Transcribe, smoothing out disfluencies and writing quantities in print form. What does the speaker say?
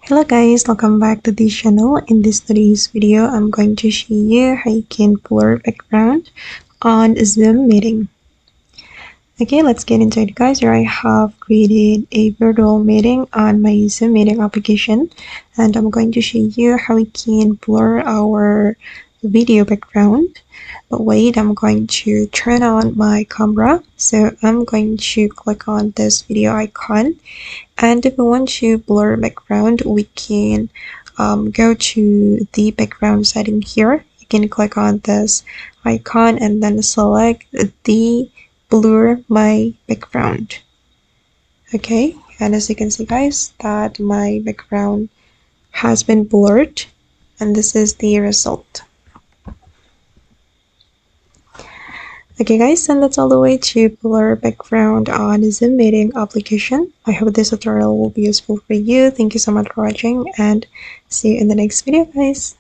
Hello guys, welcome back to this channel. In today's video, I'm going to show you how you can blur background on Zoom meeting. Okay, let's get into it guys. Here I have created a virtual meeting on my Zoom meeting application, and I'm going to show you how we can blur our video background. But wait, I'm going to turn on my camera. So I'm going to click on this video icon, and if we want to blur background, we can go to the background setting here. You can click on this icon and then select the blur my background. Okay, and as you can see guys, that my background has been blurred, and this is the result. Okay guys, and that's all the way to blur background on Zoom meeting application. I hope this tutorial will be useful for you. Thank you so much for watching, and see you in the next video guys.